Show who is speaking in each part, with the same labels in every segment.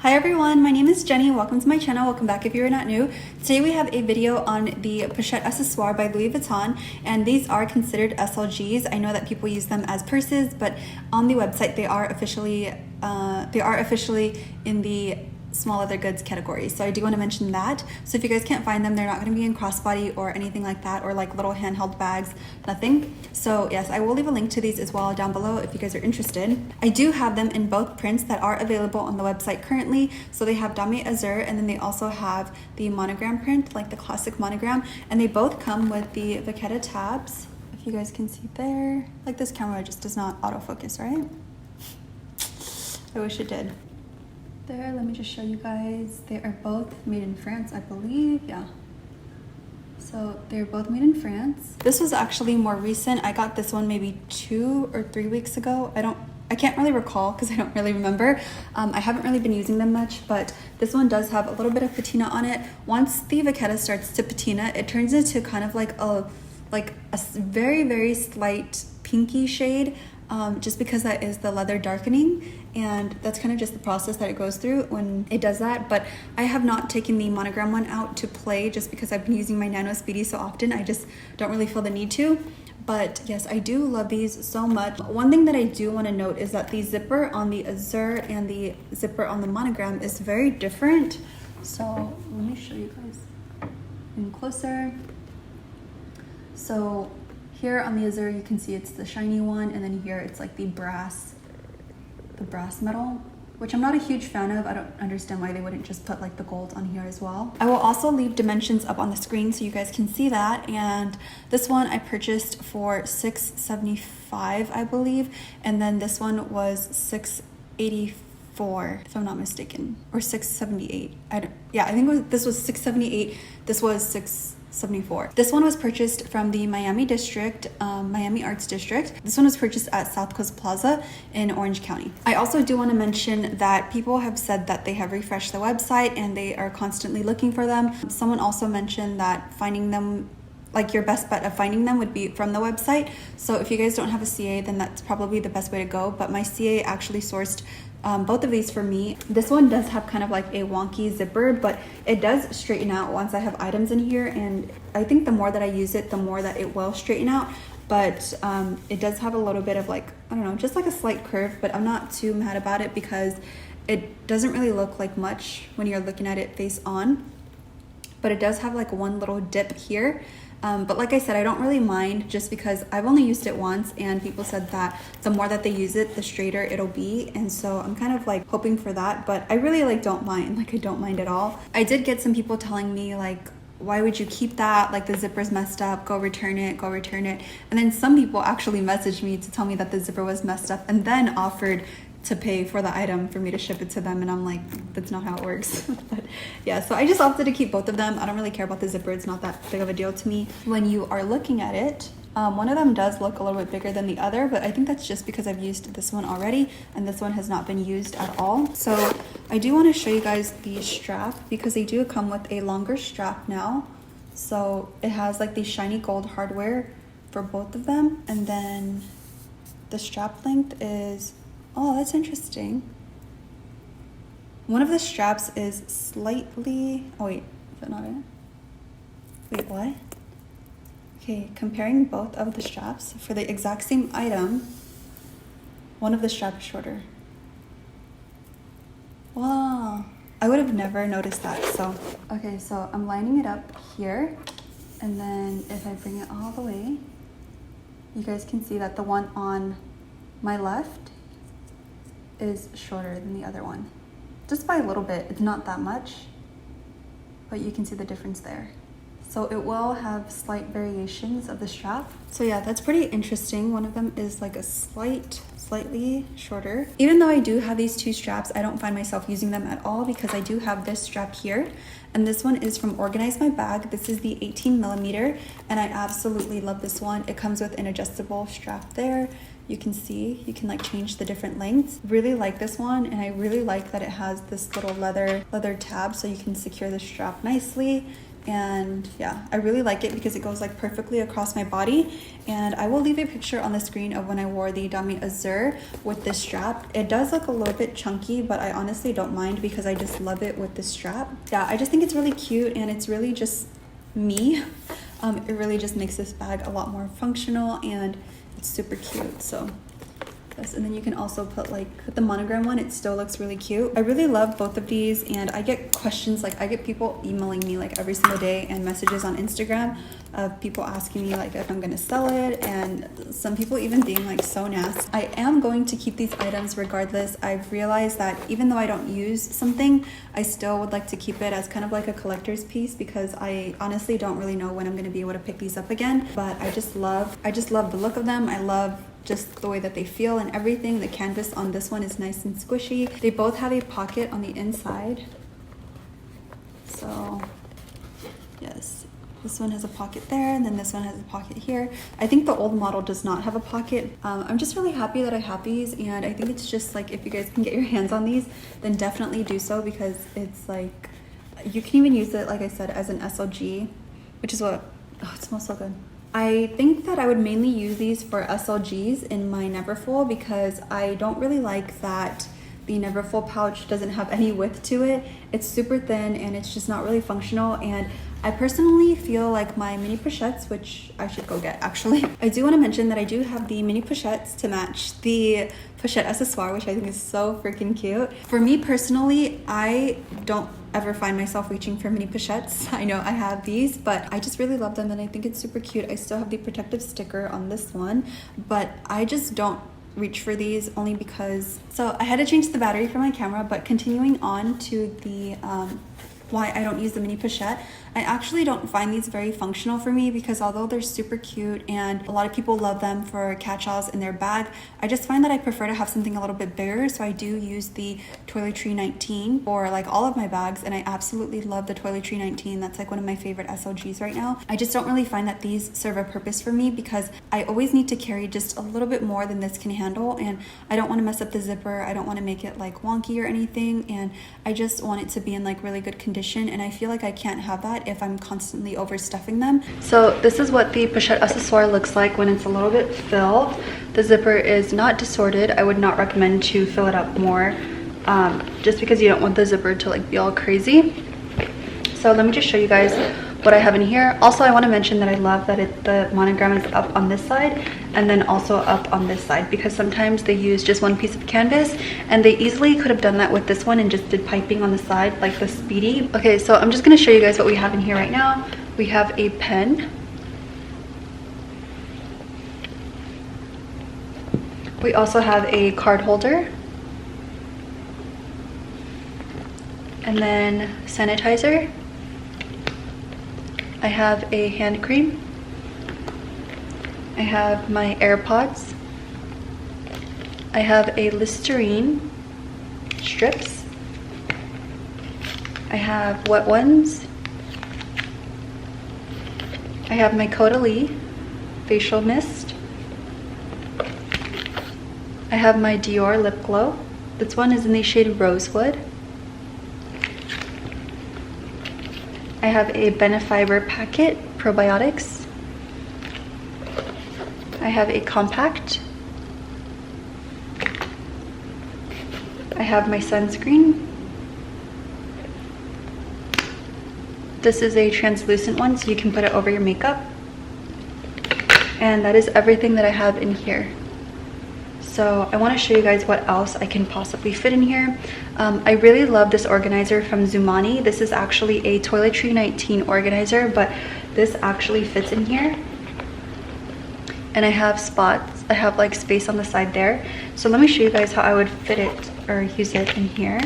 Speaker 1: Hi everyone, my name is Jenny. Welcome to my channel. Welcome back if you're not new. Today we have a video on the Pochette accessoire by Louis Vuitton, and these are considered SLGs. I know that people use them as purses, but on the website they are officially in the small leather goods category. So I do want to mention that. So if you guys can't find them, they're not going to be in crossbody or anything like that, or like little handheld bags, nothing. So yes, I will leave a link to these as well down below if you guys are interested. I do have them in both prints that are available on the website currently. So they have Damier Azur, and then they also have the Monogram print, like the classic Monogram, and they both come with the Pochette tabs. If you guys can see there, like this camera just does not autofocus, right? I wish it did. There, let me just show you guys. They are both made in France, I believe. Yeah, so they're both made in France. This was actually more recent. I got this one maybe 2 or 3 weeks ago. I can't really recall because I don't really remember. I haven't really been using them much, but this one does have a little bit of patina on it. Once the Pochette starts to patina, it turns into kind of like a very, very slight pinky shade, just because that is the leather darkening, and that's kind of just the process that it goes through when it does that. But I have not taken the Monogram one out to play just because I've been using my Nano Speedy so often. I just don't really feel the need to. But yes, I do love these so much. One thing that I do want to note is that the zipper on the Azur and the zipper on the Monogram is very different. So let me show you guys in closer. So here on the Azur, you can see it's the shiny one, and then here it's like the brass metal, which I'm not a huge fan of. I don't understand why they wouldn't just put like the gold on here as well. I will also leave dimensions up on the screen so you guys can see that. And this one I purchased for $675, I believe, and then this one was $684, if I'm not mistaken, or $678. I think this was $678. This was $674. This one was purchased from the Miami district, Miami Arts District. This one was purchased at South Coast Plaza in Orange County. I also do want to mention that people have said that they have refreshed the website and they are constantly looking for them. Someone also mentioned that finding them, like your best bet of finding them would be from the website. So if you guys don't have a CA, then that's probably the best way to go. But my CA actually sourced both of these for me. This one does have kind of like a wonky zipper, but it does straighten out once I have items in here, and I think the more that I use it, the more that it will straighten out. But it does have a little bit of like, I don't know, just like a slight curve, but I'm not too mad about it because it doesn't really look like much when you're looking at it face on. But it does have like one little dip here. But like I said, I don't really mind just because I've only used it once, and people said that the more that they use it, the straighter it'll be. And so I'm kind of like hoping for that, but I really like don't mind. Like I don't mind at all. I did get some people telling me like, why would you keep that? Like the zipper's messed up, go return it, go return it. And then some people actually messaged me to tell me that the zipper was messed up and then offered to pay for the item for me to ship it to them, and I'm like, that's not how it works. But yeah, so I just opted to keep both of them. I don't really care about the zipper. It's not that big of a deal to me. When you are looking at it, one of them does look a little bit bigger than the other, but I think that's just because I've used this one already and this one has not been used at all. So I do want to show you guys the strap because they do come with a longer strap now. So it has like the shiny gold hardware for both of them, and then the strap length is, oh, that's interesting. One of the straps is slightly, oh wait, is that not it? Wait, what? Okay, comparing both of the straps for the exact same item, one of the straps is shorter. Wow, I would have never noticed that. So, okay, so I'm lining it up here, and then if I bring it all the way, you guys can see that the one on my left is shorter than the other one, just by a little bit. It's not that much, but you can see the difference there. So it will have slight variations of the strap. So yeah, that's pretty interesting. One of them is like a slightly shorter. Even though I do have these two straps, I don't find myself using them at all because I do have this strap here, and this one is from Organize My Bag. This is the 18mm, and I absolutely love this one. It comes with an adjustable strap there. You can see, you can like change the different lengths. Really like this one, and I really like that it has this little leather tab so you can secure the strap nicely. and yeah, I really like it because it goes like perfectly across my body. And I will leave a picture on the screen of when I wore the Damier Azur with this strap. It does look a little bit chunky, but I honestly don't mind because I just love it with the strap. Yeah, I just think it's really cute, and it's really just me. It really just makes this bag a lot more functional, and it's super cute. So yes, and then you can also put like the Monogram one, it still looks really cute. I really love both of these, and I get questions, like I get people emailing me like every single day, and messages on Instagram of people asking me like if I'm gonna sell it, and some people even being like so nasty. I am going to keep these items regardless. I've realized that even though I don't use something, I still would like to keep it as kind of like a collector's piece, because I honestly don't really know when I'm gonna be able to pick these up again. But I just love the look of them. I love just the way that they feel and everything. The canvas on this one is nice and squishy. They both have a pocket on the inside. So yes, this one has a pocket there, and then this one has a pocket here. I think the old model does not have a pocket. I'm just really happy that I have these, and I think it's just like, if you guys can get your hands on these, then definitely do so, because it's like, you can even use it, like I said, as an SLG, which is what, oh, it smells so good. I think that I would mainly use these for SLGs in my Neverfull, because I don't really like that the Neverfull pouch doesn't have any width to it. It's super thin, and it's just not really functional. And I personally feel like my mini pochettes, which I should go get actually. I do want to mention that I do have the mini pochettes to match the pochette accessoire, which I think is so freaking cute. For me personally, I don't ever find myself reaching for mini pochettes. I know I have these, but I just really love them, and I think it's super cute. I still have the protective sticker on this one, but I just don't reach for these, only because, so I had to change the battery for my camera. But continuing on to the why I don't use the mini pochette, I actually don't find these very functional for me, because although they're super cute and a lot of people love them for catch-alls in their bag, I just find that I prefer to have something a little bit bigger. So I do use the Toiletry 19 for like all of my bags, and I absolutely love the Toiletry 19. That's like one of my favorite SLGs right now. I just don't really find that these serve a purpose for me, because I always need to carry just a little bit more than this can handle, and I don't want to mess up the zipper. I don't want to make it like wonky or anything, and I just want it to be in like really good condition, and I feel like I can't have that if I'm constantly overstuffing them. So this is what the pochette accessoire looks like when it's a little bit filled. The zipper is not disordered. I would not recommend to fill it up more, just because you don't want the zipper to like be all crazy. So let me just show you guys what I have in here. Also, I want to mention that I love that the Monogram is up on this side and then also up on this side, because sometimes they use just one piece of canvas, and they easily could have done that with this one and just did piping on the side like the Speedy. Okay, so I'm just going to show you guys what we have in here right now. We have a pen. We also have a card holder. And then sanitizer. I have a hand cream. I have my AirPods. I have a Listerine strips. I have wet ones. I have my Caudalie facial mist. I have my Dior lip glow. This one is in the shade Rosewood. I have a Benefiber packet, probiotics. I have a compact. I have my sunscreen. This is a translucent one, so you can put it over your makeup. And that is everything that I have in here. So I want to show you guys what else I can possibly fit in here. I really love this organizer from Zumani. This is actually a Toiletry 19 organizer, but this actually fits in here. And I have spots. I have like space on the side there. So let me show you guys how I would fit it or use it in here.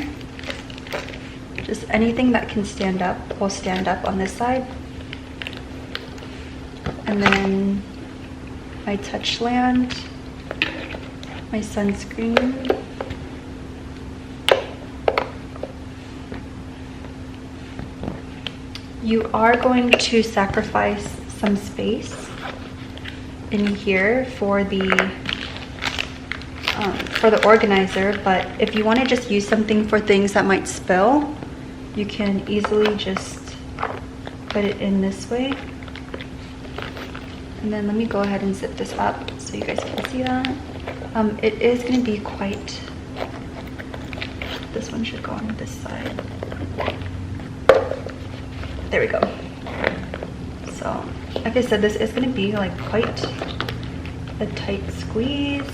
Speaker 1: Just anything that can stand up will stand up on this side. And then my Touchland. My sunscreen. You are going to sacrifice some space in here for the organizer, but if you want to just use something for things that might spill, you can easily just put it in this way. And then let me go ahead and zip this up so you guys can see that. It is going to be quite, this one should go on this side. There we go. So, like I said, this is going to be like quite a tight squeeze,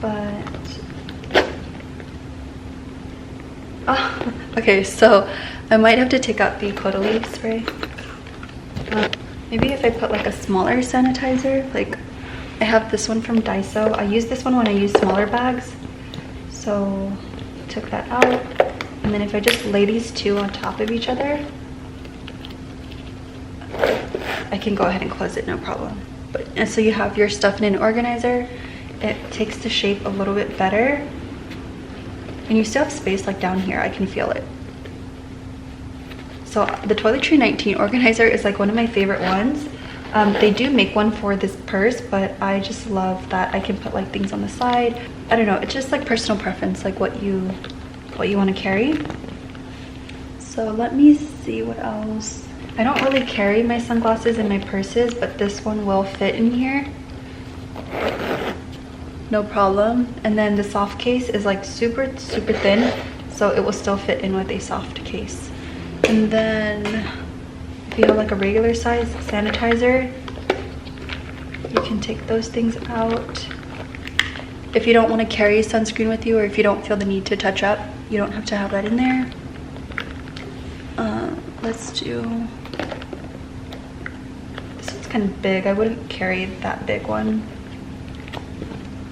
Speaker 1: but oh, okay, so I might have to take out the Caudalie spray. Maybe if I put like a smaller sanitizer, like I have this one from Daiso. I use this one when I use smaller bags, so took that out. And then if I just lay these two on top of each other, I can go ahead and close it, no problem. But and so you have your stuff in an organizer. It takes the shape a little bit better, and you still have space like down here. I can feel it. So the Toiletry 19 organizer is like one of my favorite ones. They do make one for this purse, but I just love that I can put like things on the side. I don't know, it's just like personal preference, like what you want to carry. So let me see what else. I don't really carry my sunglasses in my purses, but this one will fit in here. No problem. And then the soft case is like super thin, so it will still fit in with a soft case. And then if you have like a regular size sanitizer, you can take those things out. If you don't want to carry sunscreen with you, or if you don't feel the need to touch up, you don't have to have that in there. Let's do, this one's kind of big. I wouldn't carry that big one.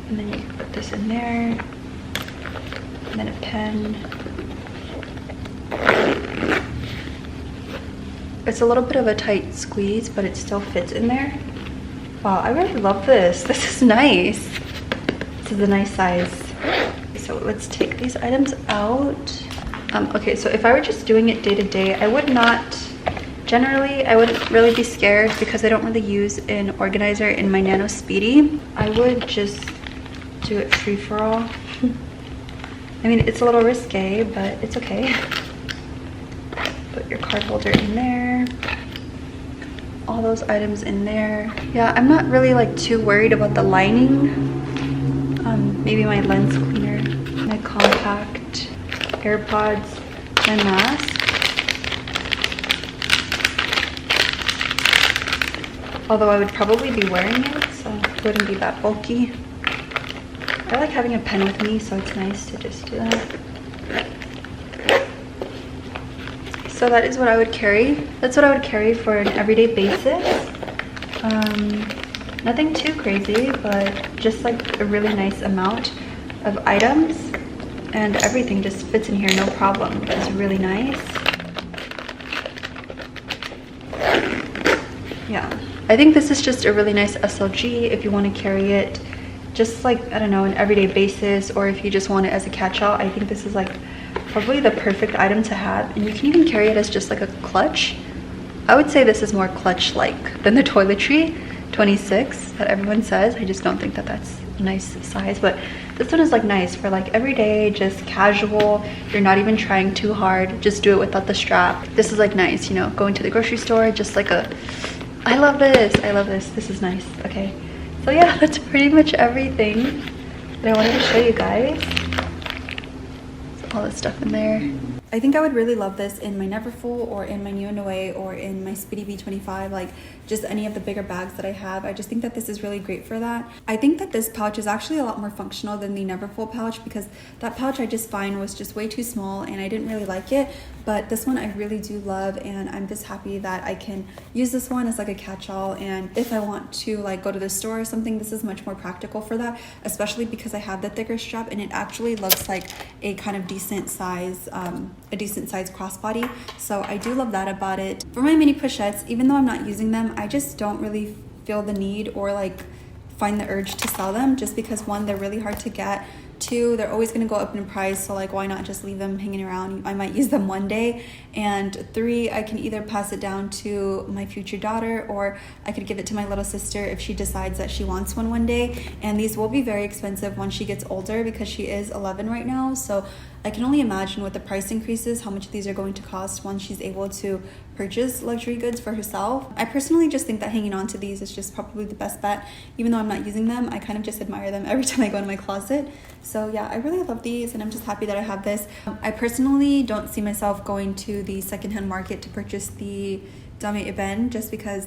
Speaker 1: And then you can put this in there, and then a pen. It's a little bit of a tight squeeze, but it still fits in there. Wow, I really love this. This is nice. This is a nice size. So let's take these items out. Okay, so if I were just doing it day to day, I would not, generally, I wouldn't really be scared because I don't really use an organizer in my Nano Speedy. I would just do it free for all. I mean, it's a little risque, but it's okay. Put your card holder in there. All those items in there. Yeah, I'm not really like too worried about the lining. Maybe my lens cleaner, my compact, AirPods, my mask. Although I would probably be wearing it, so it wouldn't be that bulky. I like having a pen with me, so it's nice to just do that. So that is what I would carry. That's what I would carry for an everyday basis. Nothing too crazy, but just like a really nice amount of items, and everything just fits in here no problem. It's really nice. Yeah, I think this is just a really nice SLG if you want to carry it just like, I don't know, an everyday basis, or if you just want it as a catch-all. I think this is like probably the perfect item to have, and you can even carry it as just like a clutch. I would say this is more clutch-like than the Toiletry 26 that everyone says. I just don't think that that's a nice size, but this one is like nice for like everyday, just casual. You're not even trying too hard, just do it without the strap. This is like nice, you know, going to the grocery store, just like a, I love this, I love this, this is nice. Okay, so yeah, that's pretty much everything that I wanted to show you guys. All this stuff in there. I think I would really love this in my Neverfull, or in my xojennydey, or in my Speedy B25, like just any of the bigger bags that I have. I just think that this is really great for that. I think that this pouch is actually a lot more functional than the Neverfull pouch, because that pouch I just find was just way too small and I didn't really like it. But this one I really do love, and I'm just happy that I can use this one as like a catch-all. And if I want to like go to the store or something, this is much more practical for that, especially because I have the thicker strap and it actually looks like a kind of decent size crossbody. So I do love that about it. For my mini pochettes, even though I'm not using them, I just don't really feel the need or like find the urge to sell them, just because one, they're really hard to get. Two, they're always going to go up in price, so like why not just leave them hanging around? I might use them one day. And three, I can either pass it down to my future daughter, or I could give it to my little sister if she decides that she wants one day. And these will be very expensive once she gets older, because she is 11 right now, so I can only imagine with the price increases how much these are going to cost once she's able to purchase luxury goods for herself. I personally just think that hanging on to these is just probably the best bet. Even though I'm not using them, I kind of just admire them every time I go in my closet. So yeah, I really love these and I'm just happy that I have this. I personally don't see myself going to the secondhand market to purchase the Damier just because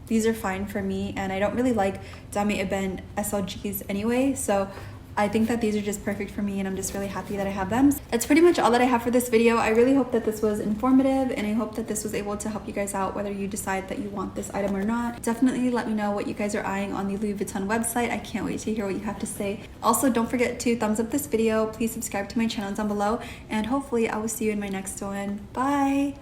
Speaker 1: these are fine for me and I don't really like Damier SLGs anyway, so I think that these are just perfect for me and I'm just really happy that I have them. That's pretty much all that I have for this video. I really hope that this was informative and I hope that this was able to help you guys out whether you decide that you want this item or not. Definitely let me know what you guys are eyeing on the Louis Vuitton website. I can't wait to hear what you have to say. Also, don't forget to thumbs up this video. Please subscribe to my channel down below and hopefully I will see you in my next one. Bye!